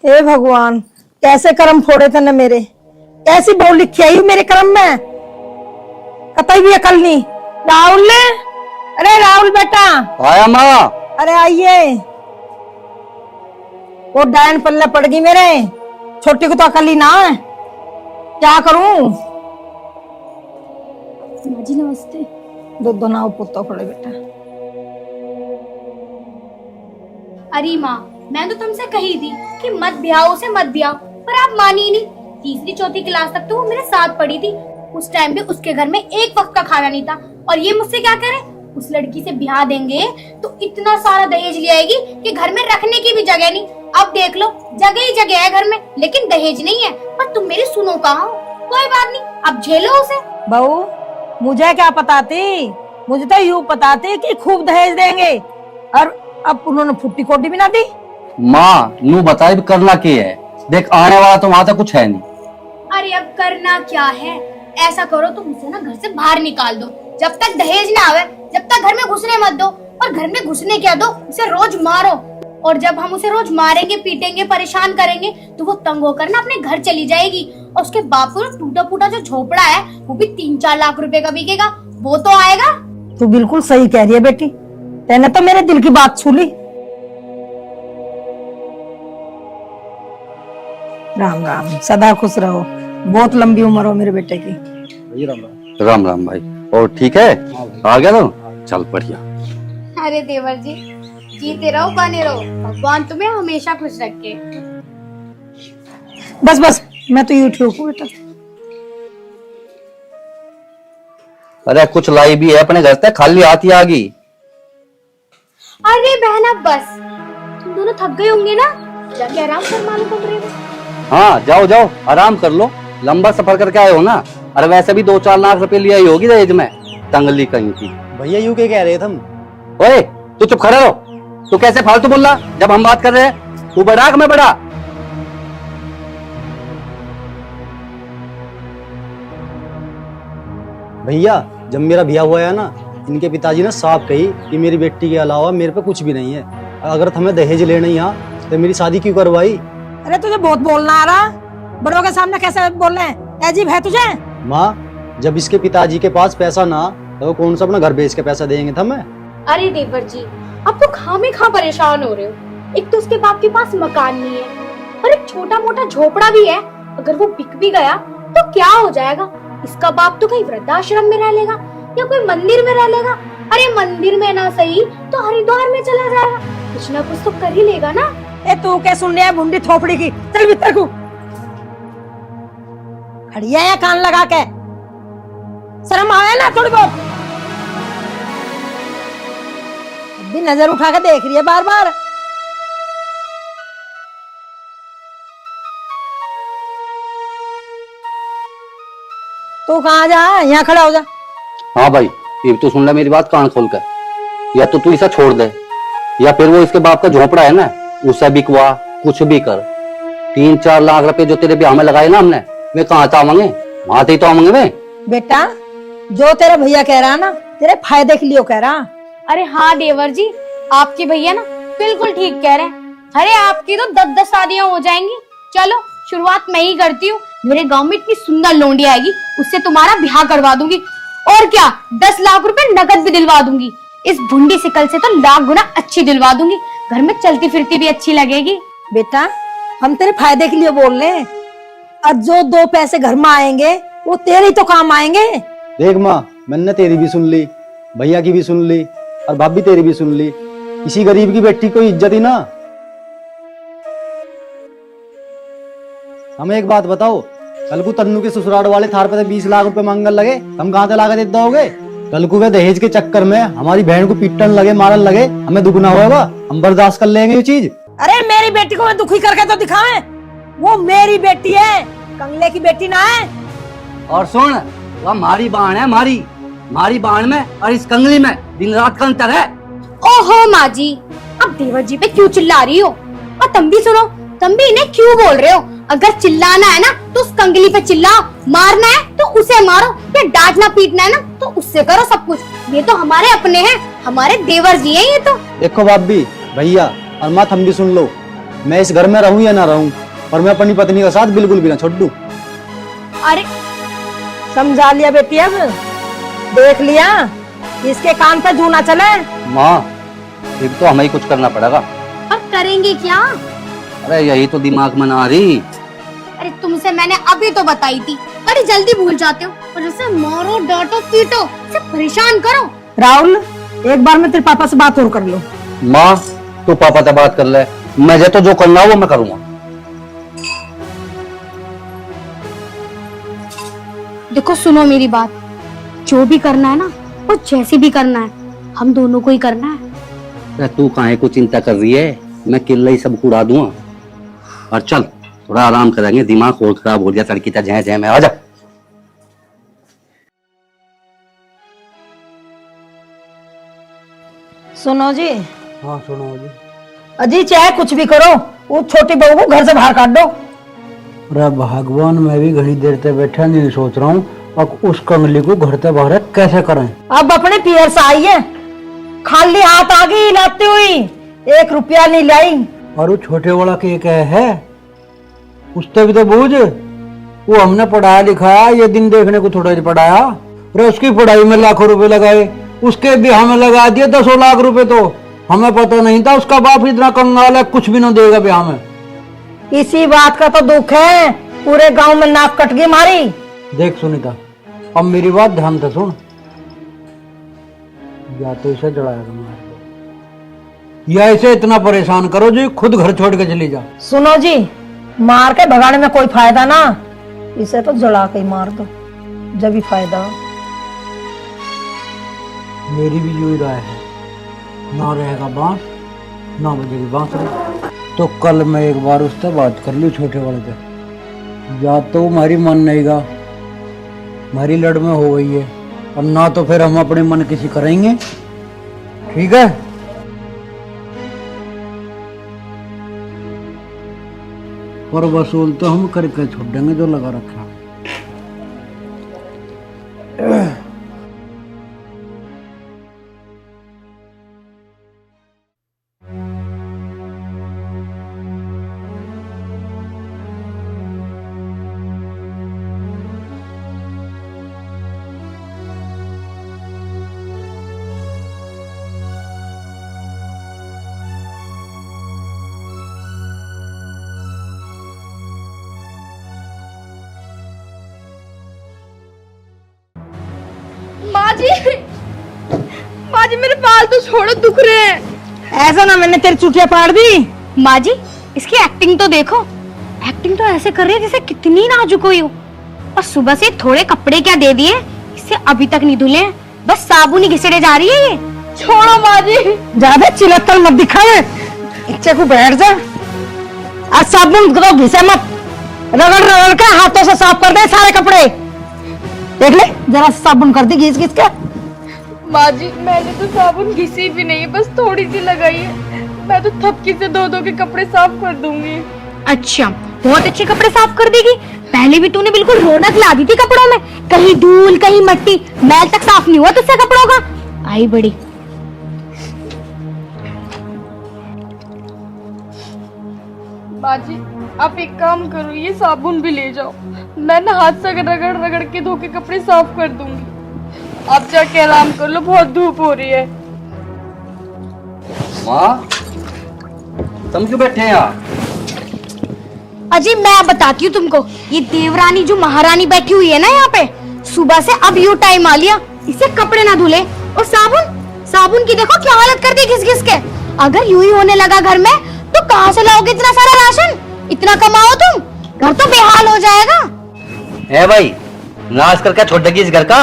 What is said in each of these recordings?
हे भगवान, कैसे कर्म फोड़े थे न मेरे। कैसी बोल लिखी आई मेरे कर्म में, कतई भी अकल नहीं। राहुल, अरे राहुल बेटा। आया माँ। अरे आइए। वो डायन पल्ले पड़ गई मेरे, छोटी को तो अकल ही ना है, क्या करूं। जी नमस्ते। दो नाव पुत्तो पड़े बेटा। अरे माँ, मैं तो तुमसे कही थी कि मत ब्याहो से मत ब्याहो, पर आप मानी नहीं। तीसरी चौथी क्लास तक तो वो मेरे साथ पढ़ी थी। उस टाइम पे उसके घर में एक वक्त का खाना नहीं था, और ये मुझसे क्या करे, उस लड़की से ब्याह देंगे तो इतना सारा दहेज ले आएगी कि घर में रखने की भी जगह नहीं। अब देख लो, जगह ही जगह है घर में, लेकिन दहेज नहीं है। पर तुम मेरी सुनो कहाँ हो। कोई बात नहीं, अब झेलो उसे। बहू, मुझे क्या पता थी, मुझे तो यूं पता थी कि खूब दहेज देंगे, और अब उन्होंने फुट्टी कोटी भी ना दी। माँ नू बताए करना क्या है, देख आने वाला तो वहां तक कुछ है नहीं। अरे अब करना क्या है, ऐसा करो तुम उसे ना घर से बाहर निकाल दो। जब तक दहेज ना आवे, जब तक घर में घुसने मत दो। और घर में घुसने क्या दो, उसे रोज मारो। और जब हम उसे रोज मारेंगे, पीटेंगे, परेशान करेंगे, तो वो तंग होकर ना अपने घर चली जाएगी। और उसके बाप को टूटा फूटा जो झोपड़ा है, वो भी 3-4 लाख रुपए का बिकेगा, वो तो आएगा। तू बिल्कुल सही कह रही है बेटी, तेने तो मेरे दिल की बात छू ली। राम राम, सदा खुश रहो, बहुत लंबी उम्र हो मेरे बेटे की। राम राम भाई। और ठीक है, आ गया तो चल बढ़िया। अरे देवर जी, जीते रहो, बने रहो, भगवान तुम्हें हमेशा खुश रखे। बस बस, मैं तो यूट्यूब हूँ बेटा। अरे कुछ लाई भी है अपने घर से, खाली हाथ ही आ गई। अरे बहना बस, तुम दोनों थक गए होंगे ना, जाके आराम फरमा लो कमरे में। हाँ जाओ जाओ, आराम कर लो, लंबा सफर करके आए हो ना। अरे वैसे भी 2-4 लाख रुपए लिया ही होगी दहेज में, तंगली कहीं की। भैया यूं क्या कह रहे थे हम? ओए तू चुप खड़े रहो, तू कैसे फालतू बोल रहा जब हम बात कर रहे हैं। तू बड़ा कि मैं बड़ा? भैया जब मेरा ब्याह हुआ है ना, इनके पिताजी ने साफ कही कि मेरी बेटी के अलावा मेरे पे कुछ भी नहीं है। अगर तुम्हें दहेज लेना ही यहाँ तो मेरी शादी क्यों करवाई? अरे तुझे बहुत बोलना आ रहा, बड़ों के सामने कैसे बोल रहे हैं, अजीब है तुझे। माँ जब इसके पिताजी के पास पैसा ना, तो वो कौन सा अपना घर बेच के पैसा देंगे हमें? अरे देवर जी, अब तो खामेखा परेशान हो रहे हो। एक तो उसके बाप के पास मकान नहीं है, और एक छोटा मोटा झोपड़ा भी है। अगर वो बिक भी गया तो क्या हो जाएगा? इसका बाप तो कहीं वृद्धाश्रम में रह लेगा या कोई मंदिर में रह लेगा। अरे मंदिर में ना सही तो हरिद्वार में चला जाएगा, कुछ ना कुछ तो कर ही लेगा ना। ए तू क्या सुन रहा है भुंडी थोपड़ी की, चल भीतर को। खड़ी है कान लगा के, शर्म आया ना थोड़ी बहुत। अभी नजर उठा के देख रही है बार बार। तू कहाँ जा, यहाँ खड़ा हो जा। हाँ भाई, ये तो सुन ले मेरी बात कान खोल कर। या तो तू इसे छोड़ दे, या फिर वो इसके बाप का झोपड़ा है ना, उसे बिकवा, कुछ भी कर। 3-4 लाख रुपए जो तेरे ब्याह में लगाए ना हमने, वे कहाँ से आवेंगे? वहां से ही तो आवेंगे वे। बेटा जो तेरा भैया कह रहा ना, तेरे फायदे के लिए कह रहा। अरे हाँ देवर जी, आपके भैया ना बिल्कुल ठीक कह रहे हैं। अरे आपकी तो 10-10 शादियां हो जाएंगी। चलो शुरुआत मैं ही करती हूँ। मेरे गांव में इतनी सुंदर लौंडी आएगी, उससे तुम्हारा ब्याह करवा दूंगी। और क्या, 10 लाख रुपए नकद भी दिलवा दूंगी। इस भुंडी सिकल से तो लाख गुना अच्छी दिलवा दूंगी, घर में चलती फिरती भी अच्छी लगेगी। बेटा हम तेरे फायदे के लिए बोल रहे हैं, और जो 2 पैसे घर में आएंगे वो तेरे ही तो काम आएंगे। देख माँ, मैंने तेरी भी सुन ली, भैया की भी सुन ली, और भाभी तेरी भी सुन ली। किसी गरीब की बेटी को इज्जत ही ना। हमें एक बात बताओ, कल को तन्नू के ससुराल वाले थार पे 20 लाख रुपए मांगने लगे, हम कहाँ से लाके देते होगे? कल को वे दहेज के चक्कर में हमारी बहन को पीटन लगे, मारन लगे, हमें दुगना होगा, हम बर्दाश्त कर लेंगे ये चीज? अरे मेरी बेटी को मैं दुखी करके तो दिखावे, वो मेरी बेटी है, कंगले की बेटी ना है। और सुन, वह मारी बाण है, मारी बाण में और इस कंगली में दिन रात का अंतर है। ओहो माँ जी, अब देवर जी पे क्यों चिल्ला रही हो? और तुम भी सुनो, तुम भी इन्हें क्यों बोल रहे हो? अगर चिल्लाना है ना तो उस कंगली पे चिल्लाओ, मारना है तो उसे मारो, या डांटना पीटना है ना तो उससे करो सब कुछ। ये तो हमारे अपने हैं, हमारे देवर जी हैं ये तो। देखो भाभी, भैया और माँ, हम भी सुन लो। मैं इस घर में रहूं या ना रहूं, पर मैं अपनी पत्नी का साथ बिल्कुल भी ना छोड़ दूं। अरे समझा लिया बेटी, अब देख लिया, इसके कान पे जू ना चले। माँ एक तो हमें ही कुछ करना पड़ेगा। अब करेंगे क्या? अरे यही तो दिमाग में ना आ रही। अरे तुमसे मैंने अभी तो बताई थी, बड़ी जल्दी भूल जाते हो। और जैसे मारो डांटो पीटो, इसे परेशान करो। राहुल, एक बार मैं तेरे पापा से बात और कर लूं। माँ तू पापा से बात कर ले, मुझे तो जो करना हो वो मैं करूंगा। देखो सुनो मेरी बात, जो भी करना है ना, वो जैसे भी करना है, हम दोनों को ही करना है। अरे तू काहे को चिंता कर रही है, मैं किल्ला ही सब उड़ा दूंगा। और चल थोड़ा आराम करेंगे, दिमाग और खराब हो गया तड़की ता जय जय में। आ जा। सुनो जी। हाँ सुनो जी। अजी चाहे कुछ भी करो, वो छोटी बहू को घर से बाहर काट दो। अरे भगवान, मैं भी घड़ी देर से बैठा नहीं सोच रहा हूँ अब उस कंगली को घर से बाहर कैसे करें। अब अपने पियर से आई है, खाली हाथ आ गई लाती हुई, 1 रुपया नहीं लाई। और वो छोटे वाला के क्या है, उससे भी तो बूझ, वो हमने पढ़ाया लिखाया, ये दिन देखने को थोड़ा ही पढ़ाया। अरे उसकी पढ़ाई में लाखों रुपए लगाए, उसके भी हमें लगा दिए 10 लाख रुपए। तो हमें पता नहीं था उसका बाप इतना कंगाल है, कुछ भी ना देगा ब्याह में। इसी बात का तो दुख है, पूरे गांव में नाक कट गई मारी। देख सुनीता, अब मेरी बात ध्यान से सुन, या तो इसे जड़ाएगा मार दो, या इसे इतना परेशान करो जो खुद घर छोड़ के चली जा। सुनो जी, मार के भगाने में कोई फायदा ना, इसे तो जला के ही मार दो, जब भी फायदा हो। मेरी भी यही राय है, ना रहेगा बांस ना बजेगी बांसुरी। तो कल मैं एक बार उससे बात कर लूँ छोटे वाले से, या तो हमारी मन नहीं गा, हमारी लड़ में हो गई है, और ना तो फिर हम अपने मन किसी करेंगे। ठीक है? पर वसूल तो हम करके छोड़ देंगे जो लगा रखा। माँ जी मेरे बाल तो छोड़ो, दुख रहे हैं। ऐसा ना मैंने तेरी चुटिया पाड़ दी। माँ जी इसकी एक्टिंग तो देखो, एक्टिंग तो ऐसे कर रही है जैसे कितनी नाजुक हुई हो। और सुबह से थोड़े कपड़े क्या दे दिए, इससे अभी तक नहीं धुले, बस साबुन ही घिसड़े जा रही है ये। छोड़ो माँ जी। ज्यादा चिल्लत मत दिखाए, इच्छे को बैठ जा। आज साबुन को घिसे मत, रगड़ रगड़ के हाथों से साफ कर दे सारे कपड़े। देख ले जरा साबुन कर दी घिस घिस के। माँ जी मैंने तो साबुन घिसी भी नहीं, बस थोड़ी सी लगाई है। मैं तो थपकी से धो के कपड़े साफ कर दूंगी। अच्छा बहुत अच्छे कपड़े साफ कर देगी, पहले भी तूने बिल्कुल रौनक ला दी थी कपड़ों में, कहीं धूल कहीं मट्टी, मैल तक साफ नहीं हुआ तुझसे कपड़ों का। आई बड़ी। माँ जी आप एक काम करो, ये साबुन भी ले जाओ, मैं ना हाथ से रगड़ रगड़ के धो के कपड़े साफ कर दूंगी। आप जाके आराम कर लो, बहुत धूप हो रही है। माँ तुम क्यों बैठे हैं यहाँ? अजी मैं बताती हूँ तुमको, ये देवरानी जो महारानी बैठी हुई है ना यहाँ पे, सुबह से अब यू टाइम आ लिया, इसे कपड़े ना धुले। और साबुन की देखो क्या हालत कर दी घिस घिस के। अगर यूं ही होने लगा घर में तो कहाँ से लाओगे इतना सारा राशन? इतना कमाओ तुम, घर तो बेहाल हो जाएगा। ए भाई नाश करके छोड़ देगी इस घर का,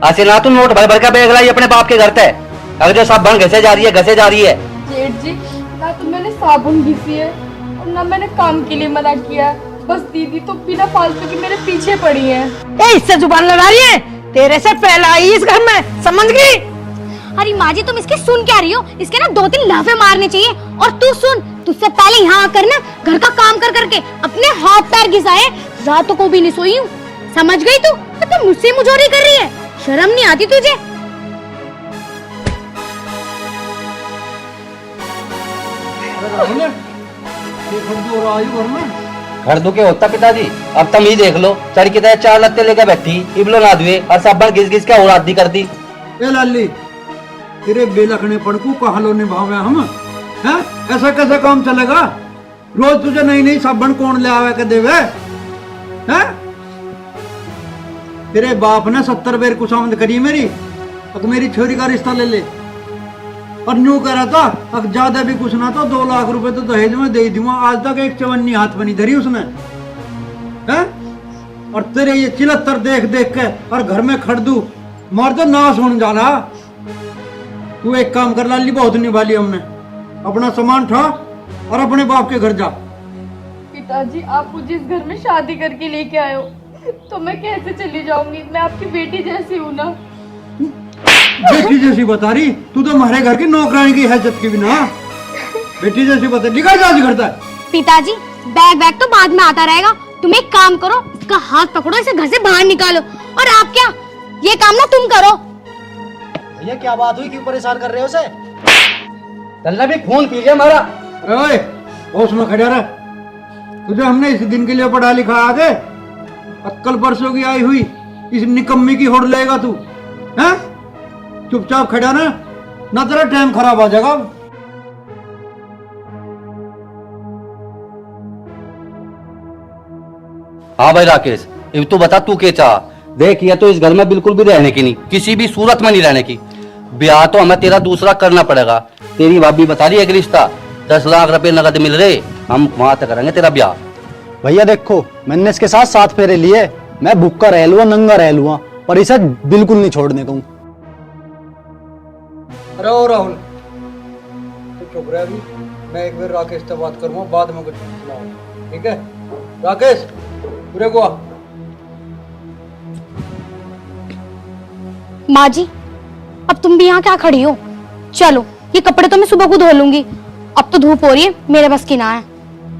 ऐसे ना तुम नोट भर भर का बैग लाई अपने बाप के घर पे, अगर जो सब बन घसे जा रही है। जेठ जी ना तो मैंने साबुन घिसी है और ना मैंने काम के लिए मना किया, बस दीदी तो बिना फालतू की मेरे पीछे पड़ी है। इससे जुबान लड़ा रही है, तेरे से पहला आई इस घर में, समझ गई? अरे माँ जी तुम इसके सुन क्या रही हो, इसके ना 2-3 लाफे मारने चाहिए। और तू सुन, तुझसे पहले यहाँ आकर ना घर का काम कर करके अपने हाथ पैर घिसाए, रातों को भी नहीं सोई हूँ, समझ गई तू? तो मुझसे मुझोरी कर रही है, शर्म नहीं आती तुझे? ये खर्च और आयु घर में घर दुखे होता पिताजी। अब तुम ही देख लो, चढ़ के तरह 4 लत्ते लेकर बैठी, इबलो ना दुए और साबन घिस घिस के और आदि कर दी। ए लाली, तेरे बेलखने पड़कू कहा लो निभावे हम हैं? ऐसा कैसे काम चलेगा? रोज तुझे नई नई साबन कौन ले आवे के देवे हैं? तेरे बाप ने 70 बेर कुशामद करी मेरी, अब मेरी छोरी का रिश्ता ले ले। और न्यू कह रहा था अब ज्यादा भी कुछ ना तो 2 लाख रुपए तो दहेज में दे दूंगा। आज तक एक चवन्नी हाथ बनी धरी उसने हैं? और तेरे ये चिलत्तर देख देख के और घर में खड़ दू मार तो नाश होने जाना। तू एक काम कर लाली, बहुत निभा ली हमने। अपना सामान उठा और अपने बाप के घर जा। पिताजी आप मुझे इस घर में शादी करके लेके आए हो तो मैं कैसे चली जाऊंगी? मैं आपकी बेटी जैसी हूँ ना। बेटी जैसी बता रही? तू तो हमारे घर की नौकरानी की हैसियत की भी ना। बेटी जैसी बता, निकल जा करता है। पिताजी बैग बैग तो बाद में आता रहेगा, तुम एक काम करो, इसका हाथ पकड़ो, इसे घर से बाहर निकालो। और आप क्या, ये काम ना तुम करो। भैया क्या बात हुई, क्यों परेशान कर रहे हो उसे? तल्ला भी खून पी गया हमारा। ओए होश में खड़ा रह। तुझे हमने इस दिन के लिए पढ़ा लिखा आगे, अक्कल परसों की आई हुई इस निकम्मी की होड़ लेगा तू हैं? चुपचाप खड़ा ना तेरा टाइम खराब आ जाएगा। हाँ भाई राकेश, अब तू बता तू क्या चाह? देख, ये तो इस घर में बिल्कुल भी रहने की नहीं, किसी भी सूरत में नहीं रहने की। ब्याह तो हमें तेरा दूसरा करना पड़ेगा। तेरी भाभी बता रही है एक रिश्ता 10 लाख रुपए नगद मिल रहे, हम वहां तक करेंगे तेरा ब्याह। भैया देखो, मैंने इसके साथ 7 फेरे लिए, मैं भूखा रह लूंगा, नंगा रह लूंगा, पर इसे बिल्कुल नहीं छोड़ने को। अरे ओ राहुल, तू चुप रह अभी। मैं एक बार राकेश से बात करूंगा, बाद में कुछ सुनाऊंगा, ठीक है? राकेश पूरे को आ। माँ जी, अब तुम भी यहाँ क्या खड़ी हो? चलो, ये कपड़े तो मैं सुबह को धो लूंगी, अब तो धूप हो रही है, मेरे बस की ना है।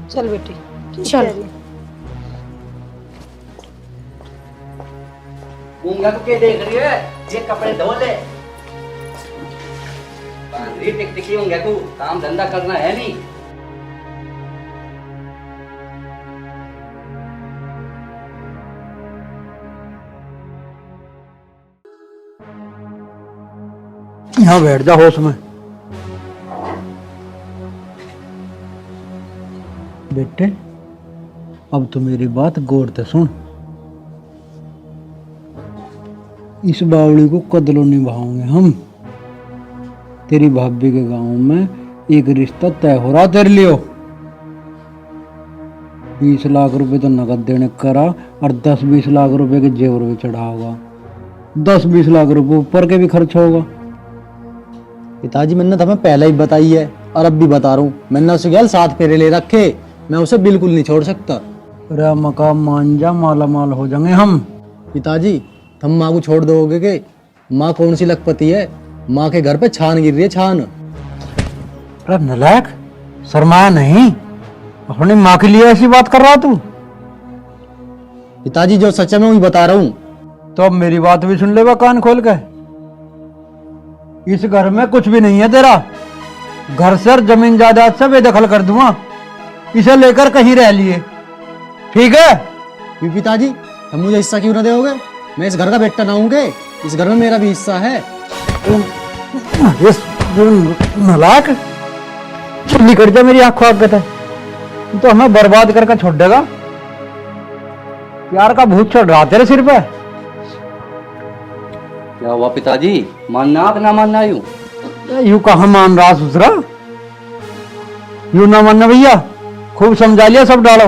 चल बेटी, चलो। गूंगा को क्या देख रही है? ये कपड़े धो ले। बांधरी टिकटिकी होंगे तू, काम धंधा करना है नहीं। यहाँ बैठ जा होश में। बेटे अब तो मेरी बात गौर से सुन। इस बावड़ी को कदलों निभाओगे हम। तेरी भाभी के गांव में एक रिश्ता तय हो रहा तेरे लिए। 20 लाख रुपए तो नगद देने करा और 10-20 लाख रुपए के जेवर भी चढ़ा होगा। 10-20 लाख रुपए ऊपर के भी खर्च होगा। पिताजी मैंने तुम्हें पहले ही बताई है और अब भी बता रहा हूँ, मैंने उसे क्या 7 फेरे ले रखे, मैं उसे बिल्कुल नहीं छोड़ सकता। अरे मकाम मान जा, माला माल हो जाएंगे हम। पिताजी तुम माँ को छोड़ दोगे के? माँ कौन सी लखपति है? माँ के घर पे छान गिर रही है, छान। अरे नलायक, शर्माया नहीं? अपनी माँ के लिए ऐसी बात कर रहा तू? पिताजी जो सच है मैं वही बता रहा हूँ। तो अब मेरी बात भी सुन ले कान खोल के। इस घर में कुछ भी नहीं है तेरा। घर से और जमीन जायदाद से बेदखल कर दूंगा। इसे लेकर कहीं रह लिए, ठीक है? क्यों पिताजी, तुम मुझे हिस्सा क्यों ना दोगे? मैं इस घर का बेटा ना हूँगे, इस घर में मेरा भी हिस्सा है। नलायक, निकट जा मेरी आंखों आगे से। तो हमें बर्बाद करके छोड़ देगा। प्यार का भूत चढ़ रहा तेरे सिर पे। क्या हुआ पिताजी, मानना कि ना मानना? यूं कहाँ मान रहा ससुरा? यूं ना मानना भैया, खूब समझा लिया, सब डालो।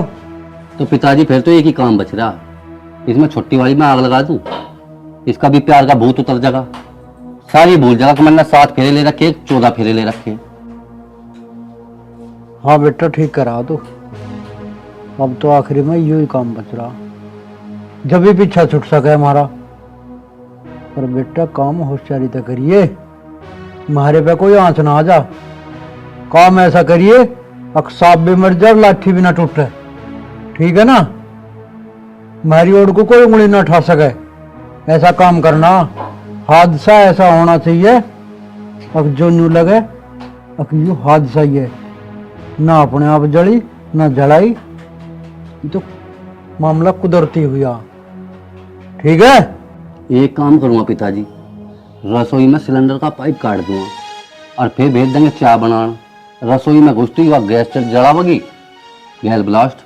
तो पिताजी फिर तो एक ही काम बच रहा, इसमें छुट्टी वाली में आग लगा दूं, इसका भी प्यार का भूत उतर जाएगा। सारी भूल जाएगा कि मैंने 7 फेरे ले रखे, 14 फेरे ले रखे। हाँ बेटा ठीक करा तो। अब तो आखिरी में यू ही काम बच रहा, जब भी पीछा छूट सके हमारा। पर बेटा काम होशियारी तो करिए, मारे पे कोई आंच ना आ जा। काम ऐसा करिए अक सांप भी मर जाए, लाठी भी ना टूटे, ठीक है ना? मारी ओर को कोई उंगली ना उठा सके, ऐसा काम करना। हादसा ऐसा होना चाहिए अब जो न्यू लगे अब यू हादसा ही है, ना अपने आप जली ना जलाई, ये तो मामला कुदरती हुआ। ठीक है, एक काम करूँगा पिताजी, रसोई में सिलेंडर का पाइप काट दूंगा और फिर भेज देंगे चाय बनाना। रसोई में घुसती हुआ गैस जलावगी, गैस ब्लास्ट।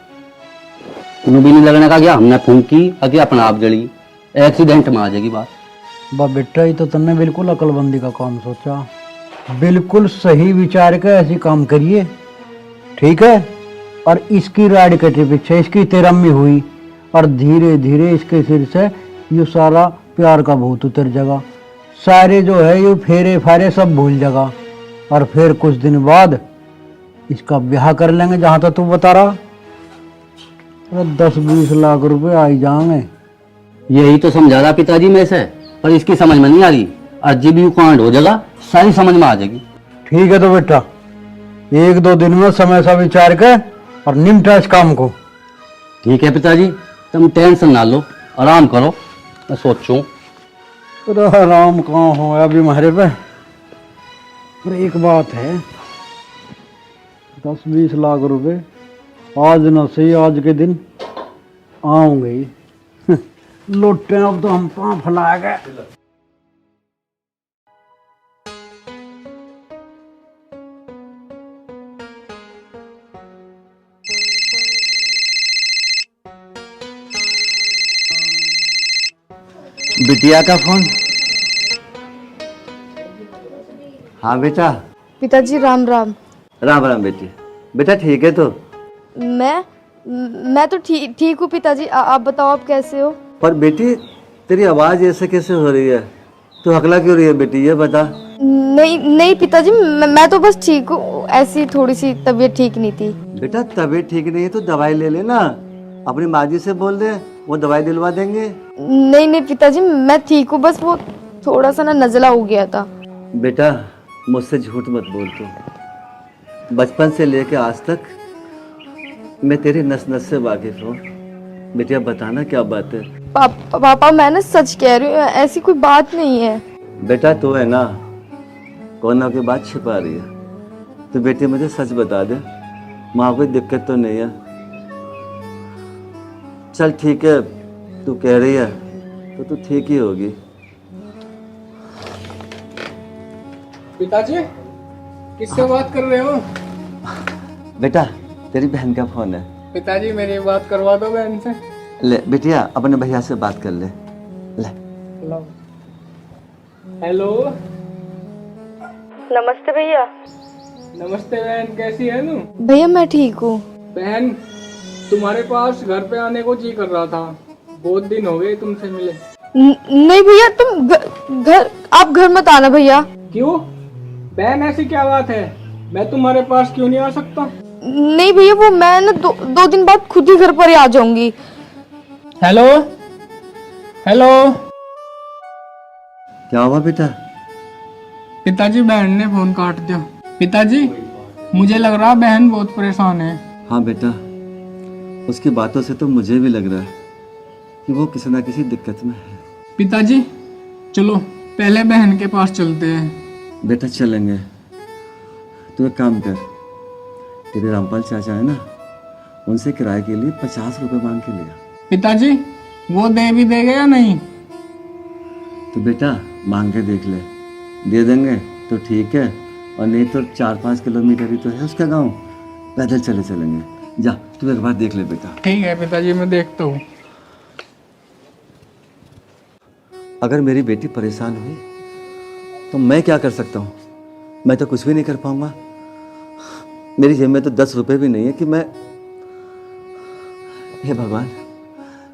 तुम्हें भी नहीं लगने का क्या हमने फूंकी कि अपने आप जली, एक्सीडेंट में आ जाएगी बात। बा बेटा, ये तो तुमने बिल्कुल अकलबंदी का काम सोचा, बिल्कुल सही विचार के ऐसी काम करिए। ठीक है, और इसकी राड कटे पीछे इसकी तेरम्मी हुई और धीरे धीरे इसके सिर से ये सारा प्यार का भूत उतर जाएगा, सारे जो है ये फेरे फारे सब भूल जाएगा, और फिर कुछ दिन बाद इसका ब्याह कर लेंगे जहां तक तू बता रहा। 10-20 लाख रुपए आ ही जाएंगे। यही तो समझा रहा पिताजी में से, पर इसकी समझ में नहीं आ रही। अजीब यू कांड हो जाएगा, सारी समझ में आ जाएगी। ठीक है तो बेटा, 1-2 दिन में समय सा विचार कर और निपटा इस काम को। ठीक है पिताजी, तुम टेंशन ना लो, आराम करो, मैं सोचूं। तो आराम कहाँ हो अभी हमारे पे। पर एक बात है, 10-20 लाख रुपए आज न सही आज के दिन आऊंगे ही। लौटे अब तो हम पाँव फैला गए। बिटिया का फोन। हाँ बेटा। पिताजी राम राम। राम राम बेटी। बेटा ठीक है तो? मैं तो ठीक हूँ पिताजी। आप बताओ आप कैसे हो? पर बेटी तेरी आवाज ऐसे कैसे हो रही है? तू हकला क्यों रही है बेटी, ये बता। नहीं पिताजी, मैं तो बस ठीक हूँ, ऐसी थोड़ी सी तबीयत ठीक नहीं थी। बेटा तबीयत ठीक नहीं है तो दवाई ले लेना, अपनी माँ जी से बोल दे, वो दवाई दिलवा देंगे। नहीं पिताजी, मैं ठीक हूँ, बस वो थोड़ा सा ना नजला हो गया था। बेटा मुझसे झूठ मत बोल तू। बचपन से लेके आज तक मैं तेरी नस नस से वाकिफ हूँ। बेटिया बताना क्या बात है? पापा मैं ना सच कह रही हूँ, ऐसी कोई बात नहीं है। बेटा तू है ना कोना की बात छिपा रही है, तो बेटी मुझे सच बता दे, माँ कोई दिक्कत तो नहीं है? चल ठीक है, तू कह रही है तो तू ठीक ही होगी। पिताजी किससे बात कर रहे हो? बेटा तेरी बहन का फोन है। पिताजी मेरी बात करवा दो बहन से। ले बिटिया अपने भैया से बात कर ले। ले हेलो। नमस्ते भैया। नमस्ते बहन, कैसी है तू? भैया मैं ठीक हूँ। बहन तुम्हारे पास घर पे आने को जी कर रहा था, बहुत दिन हो गए तुमसे मिले। नहीं भैया, तुम घर आप घर मत आना भैया। क्यों बहन, ऐसी क्या बात है? मैं तुम्हारे पास क्यों नहीं आ सकता? नहीं भैया, वो मैं ना दो दिन बाद खुद ही घर पर ही आ जाऊंगी। Hello hello. क्या हुआ बेटा? पिताजी बहन ने फोन काट दिया। पिताजी मुझे लग रहा बहन बहुत परेशान है। हाँ बेटा, उसकी बातों से तो मुझे भी लग रहा है कि वो किसी ना किसी दिक्कत में है। पिताजी चलो पहले बहन के पास चलते हैं। बेटा चलेंगे, तू एक काम कर, तेरे रामपाल चाचा है ना, उनसे किराए के लिए 50 रुपए मांग के लिया। पिताजी वो दे भी देगा या नहीं? तो बेटा मांग के देख ले, दे देंगे तो ठीक है, और नहीं तो 4-5 किलोमीटर ही तो है उसका गांव, पैदल चले चलेंगे। जा तू एक बार देख ले बेटा। ठीक है पिताजी, मैं देखता हूँ। अगर मेरी बेटी परेशान हुई तो मैं क्या कर सकता हूँ? मैं तो कुछ भी नहीं कर पाऊंगा। मेरी जेब में तो 10 रुपए भी नहीं है कि मैं, हे भगवान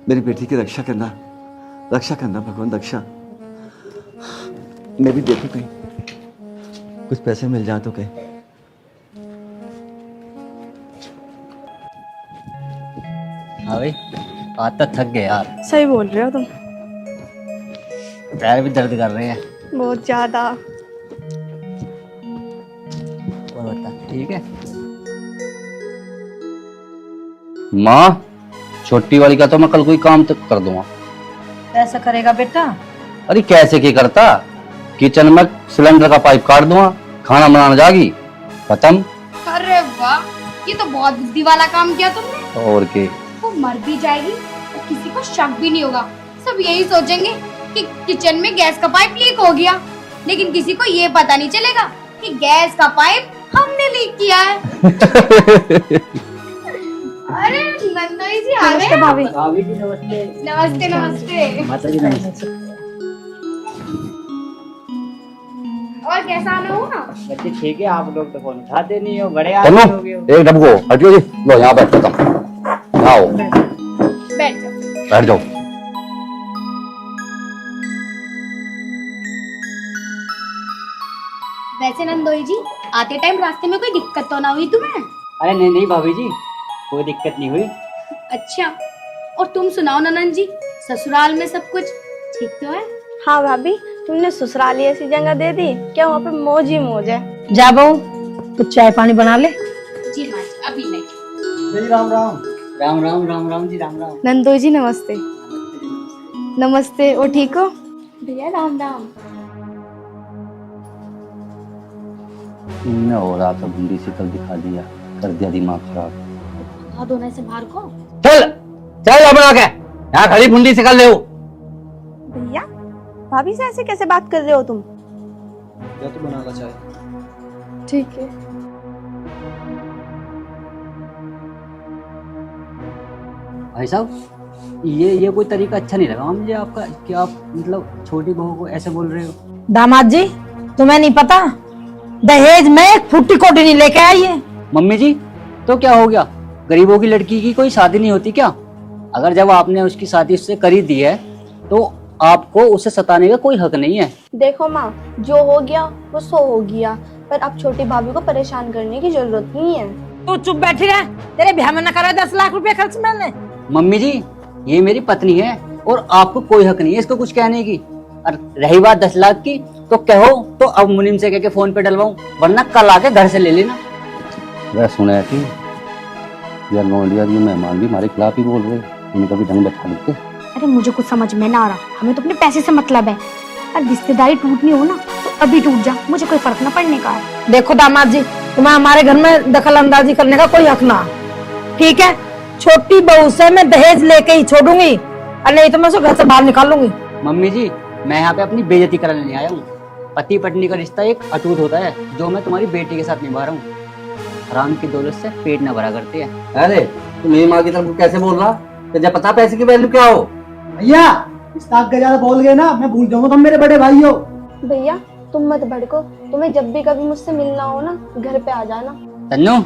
मेरी बेटी की रक्षा करना भगवान, रक्षा। मैं भी देखूं कहीं कुछ पैसे मिल जाए तो कहीं। हाँ भाई, आज तक थक गए यार, सही बोल रहे हो तुम, पैर भी दर्द कर रहे हैं। बहुत ज्यादा। और बता, ठीक है? माँ छोटी वाली का तो मैं कल कोई काम तक कर दूंगा। ऐसा करेगा बेटा? अरे कैसे की करता, किचन में सिलेंडर का पाइप काट दूंगा, खाना बनाना जागी, खत्म। अरे वाह, ये तो बहुत बुद्धि वाला काम किया तुमने। और के वो मर भी जाएगी तो किसी को शक भी नहीं होगा। सब यही सोचेंगे कि किचन में गैस का पाइप लीक हो गया, लेकिन किसी को ये पता नहीं चलेगा कि गैस का पाइप हमने लीक किया है। अरे नंदोई जी आ गए। भाभी भाभी जी नमस्ते। नमस्ते नमस्ते। माता जी नमस्ते। और कैसा आना हुआ? बच्चे ठीक है, आप लोग तो फोन उठाते नहीं हो, बड़े तन्नू आदमी हो गए हो। एक डब्बो हटियो जी, लो यहाँ बैठ जाता हूँ, आओ बैठ जाओ। बैठ जाओ। वैसे नंदोई जी, आते टाइम रास्ते में कोई दिक्कत तो ना हुई तुम्हें? अरे नहीं नहीं भाभी जी, कोई दिक्कत नहीं हुई। अच्छा, और तुम सुनाओ ननन जी, ससुराल में सब कुछ ठीक तो है? हाँ भाभी, तुमने ससुराली ऐसी जगह दे दी क्या, वहाँ पे मौज ही मौज है। जा बहू, कुछ चाय पानी बना ले। जी माँ जी, अभी नहीं। राम राम। राम राम राम राम जी, राम राम। नंदोई जी नमस्ते। नमस्ते, और ठीक हो? भैया राम राम। तुमने हो रहा था भिंडी से कल दिखा दिया, कर दिया दिमाग खराब। हाँ दोनों से बाहर को। चल चल अपना क्या यहाँ खड़ी बुंदी से कर ले। भैया, भाभी से ऐसे कैसे बात कर रहे हो तुम? या तो बना ला चाय। ठीक है। भाई साहब, ये कोई तरीका अच्छा नहीं लगा मुझे आपका, कि आप मतलब छोटी बहू को ऐसे बोल रहे हो। दामाद जी, तुम्हें नहीं पता, दहेज में एक फुट्टी कोटी नहीं लेके आई है। मम्मी जी, तो क्या हो गया, गरीबों की लड़की की कोई शादी नहीं होती क्या? अगर जब आपने उसकी शादी उससे करी दी है तो आपको उसे सताने का कोई हक नहीं है। देखो माँ, जो हो गया वो सो हो गया, पर अब छोटी भाभी को परेशान करने की जरूरत नहीं है। तू चुप बैठी रह, तेरे ब्याह में न करे 10 लाख रुपए खर्च मैंने। मम्मी जी, ये मेरी पत्नी है और आपको कोई हक नहीं है इसको कुछ कहने की। और रही बात 10 लाख की, तो कहो तो अब मुनीम से कह के फोन पे डलवाऊं, वरना कल आके घर से ले लेना। वह सुना कि यार नौलिया ये मेहमान भी हमारे खिलाफ ही बोल रहे, उन्हें कभी ढंग बैठा लेते। अरे मुझे कुछ समझ में ना आ रहा, हमें तो अपने पैसे से मतलब है। और रिश्तेदारी टूटनी हो ना तो अभी टूट जा, मुझे कोई फर्क न पड़ने का है। देखो दामाद जी, तुम्हें हमारे घर में दखल अंदाजी करने का कोई हक ना, ठीक है? छोटी बहू से मैं दहेज लेके ही छोड़ूंगी, और नहीं तो मैं उसे घर से बाहर निकालूंगी। मम्मी जी, मैं यहाँ पे अपनी बेइज्जती कराने नहीं आया हूँ। पति पत्नी का रिश्ता एक अटूट होता है, जो मैं तुम्हारी बेटी के साथ निभा रहा हूँ। हराम की दौलत से पेट न भरा करते हैं। अरे तुम मेरी माँ की तरफ कैसे बोल रहा, तुझे पता पैसे की वैल्यू क्या हो? भैया, इस ताक के ज्यादा बोल गए ना, मैं भूल जाऊंगा, तुम मेरे बड़े भाई हो। भैया तुम मत भड़को, तुम्हें जब भी कभी मुझसे मिलना हो ना, घर पे आ जाना। तन्नू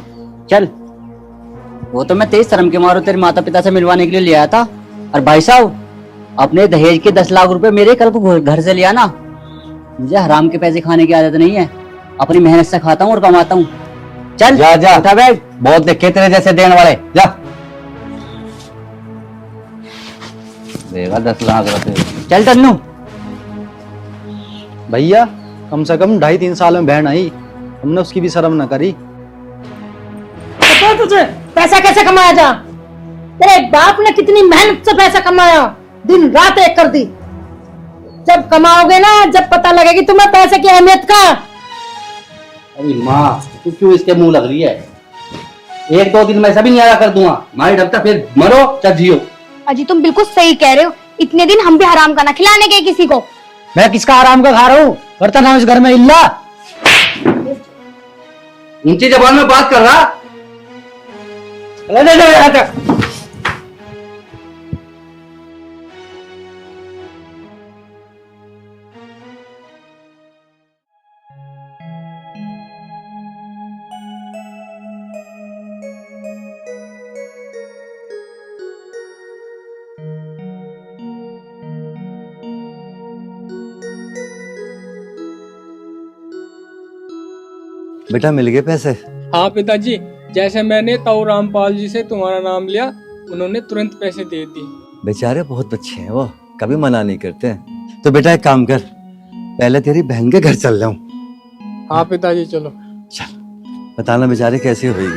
चल, वो तो मैं तेज शर्म के मारो तेरे माता पिता से मिलवाने के लिए ले आया था। और भाई साहब, अपने दहेज के 10 लाख रुपए मेरे कल को घर से ले आना। मुझे हराम के पैसे खाने की आदत नहीं है, अपनी मेहनत से खाता हूँ और कमाता हूँ। चल जा जा, उठा बैग। बहुत देखे तेरे जैसे देने वाले, जा। देगा 10 लाख रुपए। चल तन्नू। भैया, कम से कम 2.5-3 साल में बहन आई, हमने उसकी भी शर्म न करी। पता है तुझे पैसा कैसे कमाया जा? तेरे बाप ने कितनी मेहनत से पैसा कमाया, दिन रात एक कर दी। जब कमाओगे ना, जब पता लगेगी तुम्हें पैसे की अहमियत का। अरे माँ, तू क्यों इसके मुंह लग रही है? 1-2 दिन में ऐसा भी नहीं आया कर दूंगा, मारी डबता फिर मरो चाहे जियो। अजी तुम बिल्कुल सही कह रहे हो, इतने दिन हम भी हराम का ना खिलाने गए किसी को। मैं किसका आराम का खा रहा हूँ, करता ना इस घर में इल्ला। ऊंची जबान में बात कर रहा। ले ले ले यहाँ तक। बेटा मिल गए पैसे? हाँ पिताजी, जैसे मैंने ताऊ रामपाल जी से तुम्हारा नाम लिया, उन्होंने तुरंत पैसे दे दिए। बेचारे बहुत अच्छे हैं वो, कभी मना नहीं करते। तो बेटा एक काम कर, पहले तेरी बहन के घर चल जाऊं। हाँ पिताजी चलो। चल, बताना बेचारे कैसी होगी।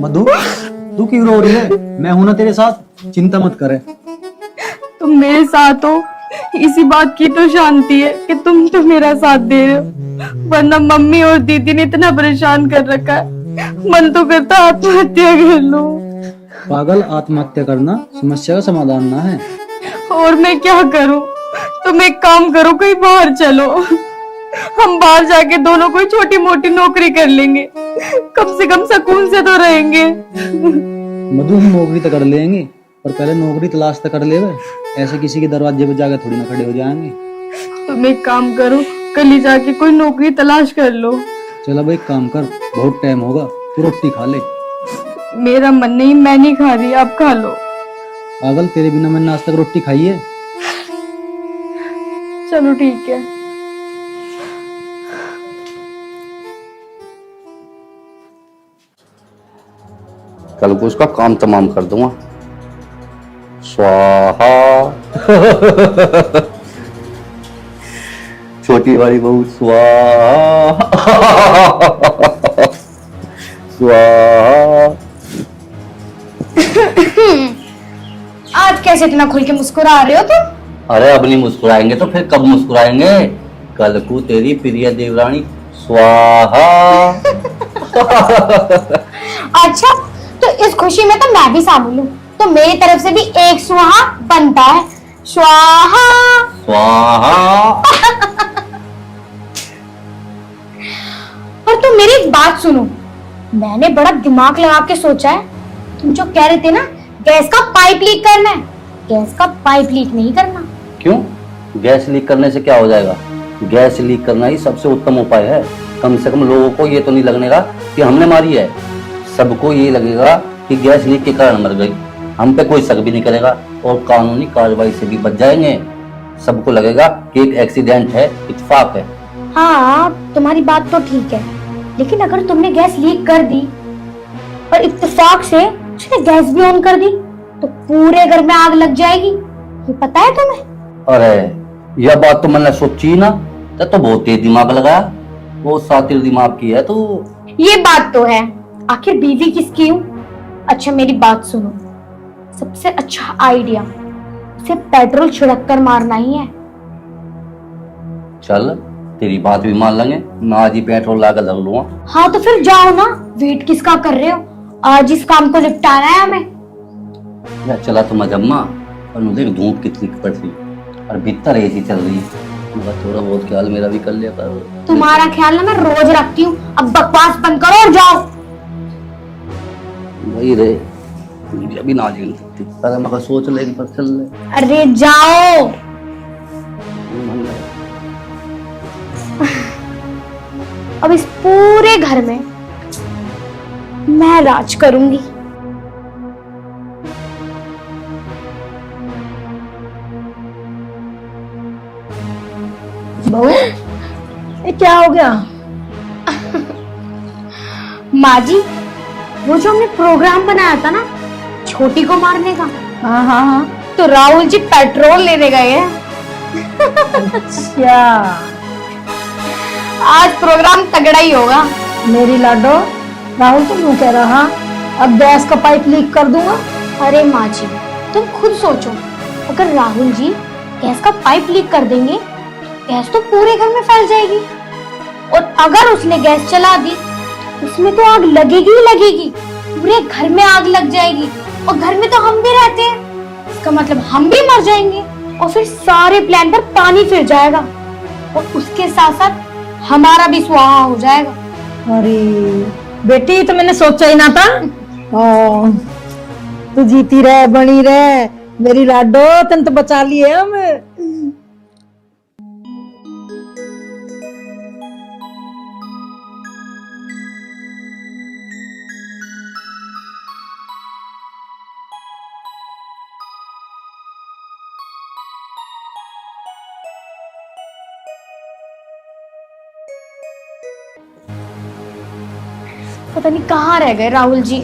मधु, तू क्यों रो रही है? मैं हूं ना तेरे साथ, चिंता मत करे। तुम मेरे साथ हो, इसी बात की तो शांति है कि तुम तो मेरा साथ दे रहे हो, वरना मम्मी और दीदी ने इतना परेशान कर रखा है, मन तो करता आत्महत्या कर लो। पागल, आत्महत्या करना समस्या का समाधान ना है। और मैं क्या करूं? तुम एक काम करो, कहीं बाहर चलो, हम बाहर जाके दोनों कोई छोटी मोटी नौकरी कर लेंगे, कम से कम सुकून से तो रहेंगे। मधु, हम नौकरी तो कर लेंगे, पर पहले नौकरी तलाश तो कर लेवे। ऐसे किसी के दरवाजे पे जाकर थोड़ी ना खड़े हो जाएंगे। तुम एक काम करो, कल ही जाके कोई नौकरी तलाश कर लो। चल अब एक काम कर, बहुत टाइम होगा, तू रोटी खा ले। मेरा मन नहीं, मैं नहीं खा रही, आप खा लो। पागल, तेरे बिना मैंने आज तक रोटी खाई है? चलो ठीक है। कल को उसका काम तमाम कर दूंगा। स्वाहा। छोटी वाली बहू स्वाहा। स्वाहा। आज कैसे इतना खुल के मुस्कुरा रहे हो तुम? अरे अब नहीं मुस्कुराएंगे तो फिर कब मुस्कुराएंगे? कल को तेरी प्रिय देवरानी स्वाहा। अच्छा, तो इस खुशी में तो मैं भी शामिल हूँ, तो मेरी तरफ से भी एक सुहा बनता है। स्वाहा। स्वाहा। और तुम मेरी एक बात सुनो, मैंने बड़ा दिमाग लगा के सोचा है। तुम जो कह रहे थे ना, गैस का पाइप लीक करना है, गैस का पाइप लीक नहीं करना। क्यों? गैस लीक करने से क्या हो जाएगा? गैस लीक करना ही सबसे उत्तम उपाय है। कम से कम लोगों को ये तो नहीं लगेगा कि हमने मारी है, सबको ये लगेगा कि गैस लीक के कारण मर गई। हम पे कोई शक भी नहीं करेगा और कानूनी कार्रवाई से भी बच जाएंगे। सबको लगेगा कि एक एक्सीडेंट है, इत्तेफाक है। हाँ, तुम्हारी बात तो ठीक है, लेकिन अगर तुमने गैस लीक कर दी और इत्तेफाक से उसने गैस भी ऑन कर दी, तो पूरे घर में आग लग जाएगी। ये पता है तुम्हें? अरे यह बात तो मैंने सोची ना, तो बहुत तेज दिमाग लगाया, वो सातिर दिमाग की है। तो ये बात तो है, आखिर बीवी किसकी हूँ? अच्छा मेरी बात सुनो, सबसे अच्छा आइडिया उसे पेट्रोल छिड़क कर मारना ही है। चल, तेरी बात भी मान लेंगे, मैं आज ही पेट्रोल लाकर लग लूंगा। हाँ तो फिर जाओ ना, वेट किसका कर रहे हो? आज इस काम को निपटाना है हमें। या चला तो मजम्मा, और मुझे धूप कितनी पड़ रही और भीतर एसी चल रही है, मगर थोड़ा बहुत ख्याल मेरा भी कर लिया कर। तुम्हारा ख्याल ना मैं रोज रखती हूँ, अब बकवास बंद करो और जाओ। वही रे, मुझे अभी ना झेल सकती। अरे मगर सोच ले, पर चल ले। अरे जाओ। अब इस पूरे घर में मैं राज करूंगी। बहू, ये क्या हो गया? माँ जी, वो जो हमने प्रोग्राम बनाया था ना छोटी को मारने का, हाँ हाँ हाँ। तो राहुल जी पेट्रोल लेने गए हैं। अच्छा, आज प्रोग्राम तगड़ा ही होगा। मेरी लाडो, राहुल तुम यूं कह रहा, अब गैस का पाइप लीक कर दूंगा? अरे माँ जी, तुम खुद सोचो, अगर राहुल जी गैस का पाइप लीक कर देंगे, गैस तो पूरे घर में फैल जाएगी, और अगर उसने गैस चला दी, उसमें तो आग लगेगी ही लगेगी, पूरे घर में आग लग जाएगी, और घर में तो हम भी रहते हैं, इसका मतलब हम भी मर जाएंगे, और फिर सारे प्लान पर पानी फिर जाएगा, और उसके साथ साथ हमारा भी स्वाहा हो जाएगा। अरे बेटी, तो मैंने सोचा ही ना था। ओ, तू जीती रहे, बनी रहे मेरी लाडो, तन तो बचा लिए हम। पता नहीं कहाँ रह गए राहुल जी।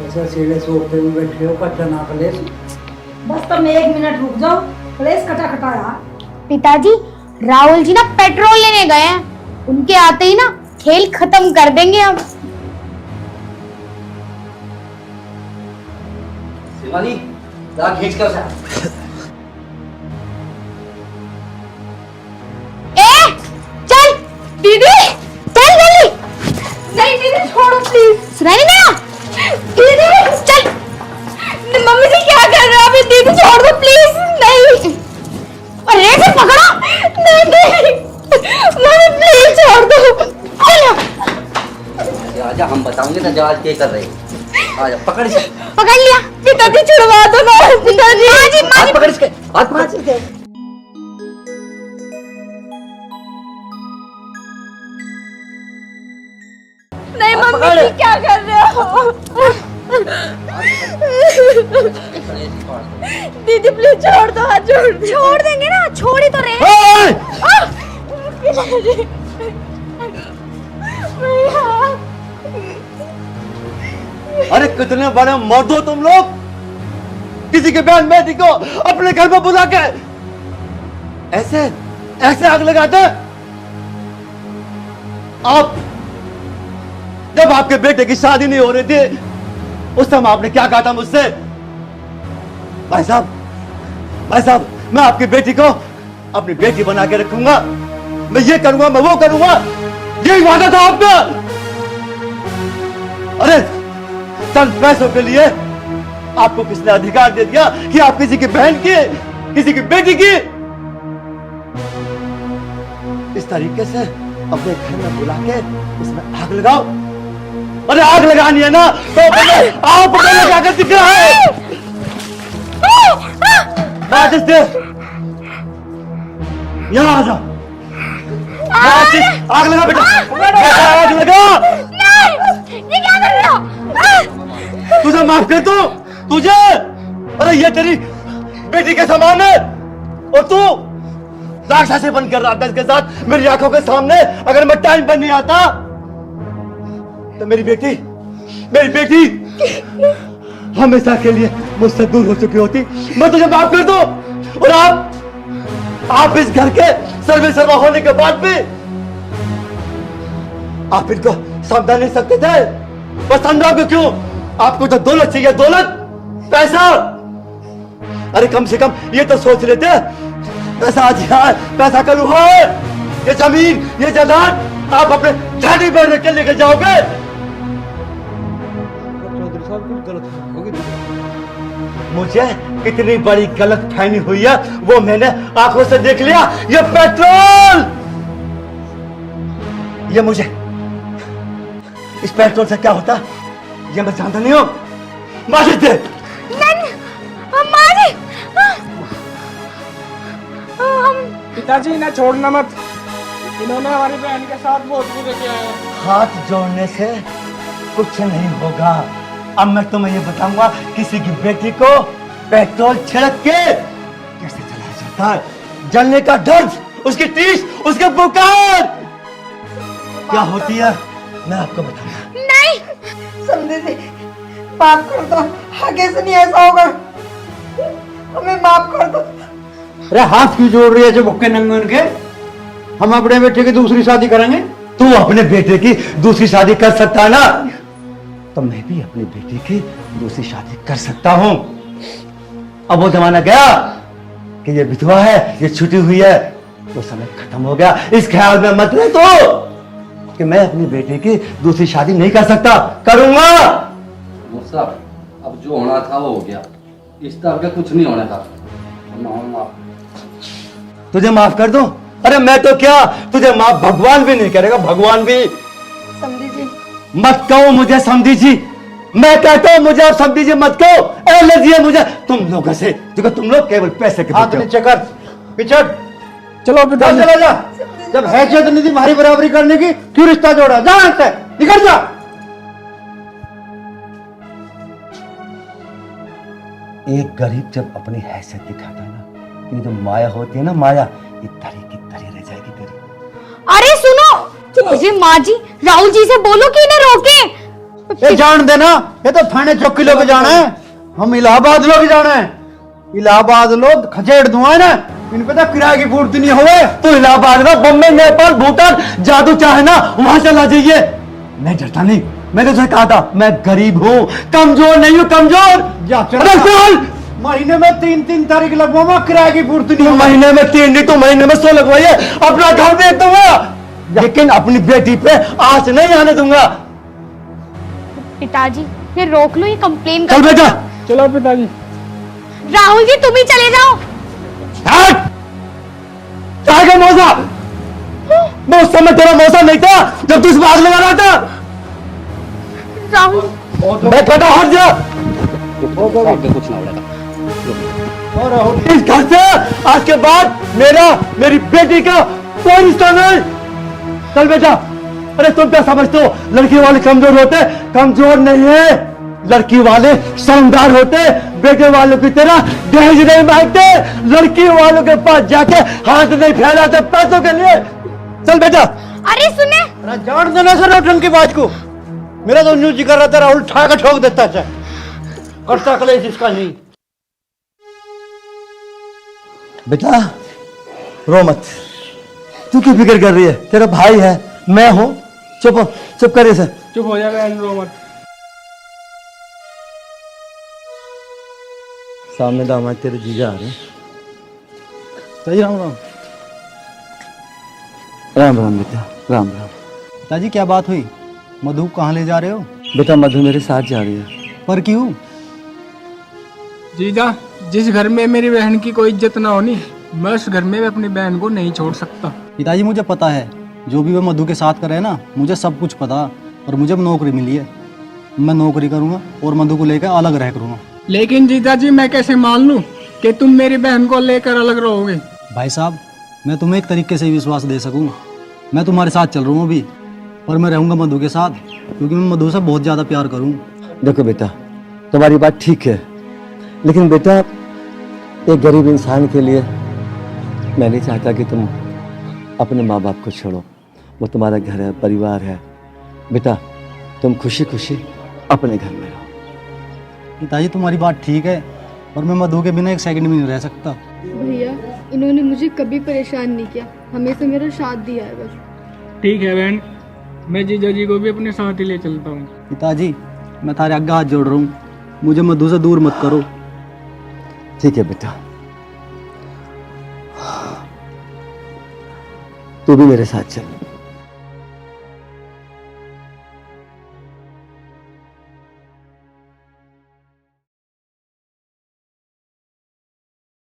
ऐसा सीधे सोफे में बैठे हो, कच्चा ना कलेश। बस तुम 1 मिनट रुक जाओ, कलेश कटा कटाया। पिताजी, राहुल जी ना पेट्रोल लेने गए हैं, उनके आते ही ना खेल खत्म कर देंगे हम। माली जरा खींच कर चल दीदी चल जल्दी। नहीं दीदी छोड़ो प्लीज। सुनाई नहीं दीदी चल। मम्मी जी क्या कर रहे हो अभी? दीदी छोड़ दो प्लीज। नहीं अरे फिर पकड़ो। नहीं मम्मी प्लीज छोड़ दो। आजा हम बताओगे ना जवाब क्या कर रहे हैं। आजा पकड़ इसे। पकड़ लिया। पिताजी छुड़वा दो ना। पिताजी हाथ पकड़ इसके। हाथ पकड़ इसके। नहीं मम्मी जी क्या कर रहे हो? दीदी प्लीज छोड़ दो। हाथ छोड़ देंगे ना। छोड़ ही तो रहे हैं। अरे कितने बड़े मर्द हो तुम लोग, किसी के बहन बेटी को अपने घर में बुला के ऐसे ऐसे आग लगाते। आप जब आपके बेटे की शादी नहीं हो रही थी उस समय आपने क्या कहा था मुझसे? भाई साहब मैं आपकी बेटी को अपनी बेटी बना के रखूंगा, मैं ये करूंगा, मैं वो करूंगा, यही वादा था आपका। अरे चंद पैसों के लिए आपको किसने अधिकार दे दिया कि आप किसी की बहन की, किसी की बेटी की इस तरीके से अपने घर में बुला के इसमें आग लगाओ? अरे आग लगानी है ना तो आप लगा कर दिख रहा है। माचिस दे, यहाँ आ जा। माचिस, आग लगा बेटा, आग लगा। ये क्या कर रहे हो? तुझे माफ कर दूं तुझे? अरे ये तेरी बेटी के समान है और तू राक्षसी बन कर रहा था इसके साथ मेरी आंखों के सामने। अगर मैं टाइम पर नहीं आता तो मेरी बेटी हमेशा के लिए मुझसे दूर हो चुकी होती। मैं तुझे माफ कर दूं। और आप इस घर के सर्वे सर्वा होने के बाद भी आप इनको समझा नहीं सकते थे? बस समझा क्यों? आपको तो दौलत चाहिए, दौलत, पैसा। अरे कम से कम ये तो सोच लेते, पैसा आज यहाँ है, पैसा कल वहां है, ये जमीन, ये जायदाद आप अपने झाड़ी पर रख के लेके जाओगे। चौधरी साहब कुछ गलत होगी। मुझे कितनी बड़ी गलत फहमी हुई है वो मैंने आंखों से देख लिया। ये पेट्रोल, ये मुझे इस पेट्रोल से क्या होता ये मैं जानता नहीं हूं। माचिस दे। पिताजी ना छोड़ना मत, इन्होंने हमारी बहन के साथ बहुत बुरा किया है। हाथ जोड़ने से कुछ नहीं होगा। अब मैं तुम्हें ये बताऊंगा किसी की बेटी को पेट्रोल छिड़क के कैसे चलाया जाता है। जलने का दर्द, उसकी टीस, उसके पुकार क्या होती है मैं आपको बताऊंगा। नहीं समझे जी, माफ कर दो, आगे से नहीं ऐसा होगा, हमें माफ कर दो। अरे हाथ क्यों जोड़ रही है जो भुक्के नंगे उनके? हम अपने बेटे की दूसरी शादी करेंगे। तू अपने बेटे की दूसरी शादी कर सकता है ना, तो मैं भी अपनी बेटी की दूसरी शादी कर सकता हूं। अब वो जमाना गया कि ये विधवा है, ये छुटी हुई है, वो समय खत्म हो गया। इस ख्याल में मत रहे तो कि मैं अपनी बेटे की दूसरी शादी नहीं कर सकता, करूंगा। मुस्तफा, अब जो होना था वो हो गया, इस तरह का कुछ नहीं होना था। तुझे माफ कर दूं? अरे मैं तो क्या, तुझे माफ भगवान भी नहीं करेगा, भगवान भी। समझी जी, मत कहो मुझे समझी जी, मैं कहता हूं मुझे आप समझी जी मत कहो। एलर्जी है मुझे तुम लोगों से, क्योंकि तुम लोग केवल पैसे के हाथ भूखे हो। नीचे कर, पिछड़। चलो जा, पिताजी, चला जा। जब हैसियत नहीं थी हमारी बराबरी करने की, क्यों रिश्ता जोड़ा? जा यहाँ से, निकल जा। एक गरीब जब अपनी हैसियत दिखाता है ना, तो ये जो माया होती है ना, माया ये तरी की तरी रह जाएगी तेरी। अरे सुनो मुझे, माँ जी राहुल जी से बोलो कि इन्हें रोके। ये जान देना, ये तो थाने चौकी लोग जाना है, हम इलाहाबाद लोग जाना है। इलाहाबाद लोग खचेड़ दुआ है ना, इन पे तो किराए की पूर्ति नहीं हुए। तो इलाहाबाद में, बम्बई, नेपाल, भूटान जादू चाहे ना वहां चला जाइए। मैं डरता नहीं, मैंने तुझे कहा था मैं गरीब हूँ, कमजोर नहीं हूँ, कमजोर। अरे चल, महीने में 3-3 तारीख लगवाऊंगा, किराए की पूर्ति नहीं तू होगी। महीने में 3 नहीं तो महीने में 100 लगवाइए, अपना घर बेच दूंगा, लेकिन अपनी बेटी पे आंच नहीं आने दूंगा। पिताजी ये रोक लो, ये कंप्लेन चल कर। बेटा, चलो पिताजी। राहुल जी तुम ही चले जाओ। हट! चाय का मौसा, मैं उस समय तेरा मौसा नहीं था जब तू इस बाग लगा रहा था। राहुल मैं बेटा हट जा, आगे कुछ ना होगा। इस घर से आज के बाद मेरी बेटी का कोई रिश्ता नहीं। चल बेटा। अरे तुम क्या समझते हो लड़की वाले कमजोर होते? कमजोर नहीं है, लड़की वाले समझदार होते, बेटे वालों की तरह दहेज नहीं मांगते, लड़की वालों के पास जाके हाथ नहीं फैलाते पैसों के लिए। चल बेटा। अरे सुने, अरे जान देना सर नौटंकी बाज को, मेरा तो न्यूज कर रहा था, राहुल ठा का ठोक देता है, करता कलेश इसका नहीं। बेटा रो मत, तू क्यों फिक्र कर रही है? तेरा भाई है, मैं हूं। चुप हो, चुप करिए सर। चुप हो जा बहन, रो मत। सामने दामाद तेरे जीजा आ रहे हैं। सही राम राम। राम राम बेटा, राम राम। पिताजी क्या बात हुई? मधु कहाँ ले जा रहे हो? बेटा मधु मेरे साथ जा रही है। पर क्यों? जीजा, जिस घर में मेरी बहन की कोई इज्जत ना होनी, मैं उस घर में अपनी बहन को नहीं छोड़ सकता। पिताजी मुझे पता है, जो भी वो मधु के साथ करे ना, मुझे सब कुछ पता। और मुझे नौकरी मिली है, मैं नौकरी करूंगा और मधु को लेकर अलग रह करूंगा। लेकिन जीजा जी, मैं कैसे मान लूं कि तुम मेरी बहन को लेकर अलग रहोगे? भाई साहब, मैं तुम्हें एक तरीके से विश्वास दे सकूं, मैं तुम्हारे साथ चल रहा हूँ अभी, और मैं रहूंगा मधु के साथ, क्योंकि मैं मधु से बहुत ज्यादा प्यार करूँ। देखो बेटा, तुम्हारी बात ठीक है, लेकिन बेटा एक गरीब इंसान के लिए मैं नहीं चाहता कि तुम अपने माँ बाप को छोड़ो। वो तुम्हारा घर है, परिवार है। बेटा तुम खुशी खुशी अपने घर में रहो। पिताजी तुम्हारी बात ठीक है, और मैं मधु के बिना एक सेकंड भी नहीं रह सकता। भैया इन्होंने मुझे कभी परेशान नहीं किया, हमेशा मेरा साथ दिया है बस। ठीक है बहन, मैं जीजा जी को भी अपने साथ ही ले चलता हूँ। पिताजी मैं तारे आगे हाथ जोड़ रहा हूँ, मुझे मधु से दूर मत करो। ठीक है बेटा, तू भी मेरे साथ चल।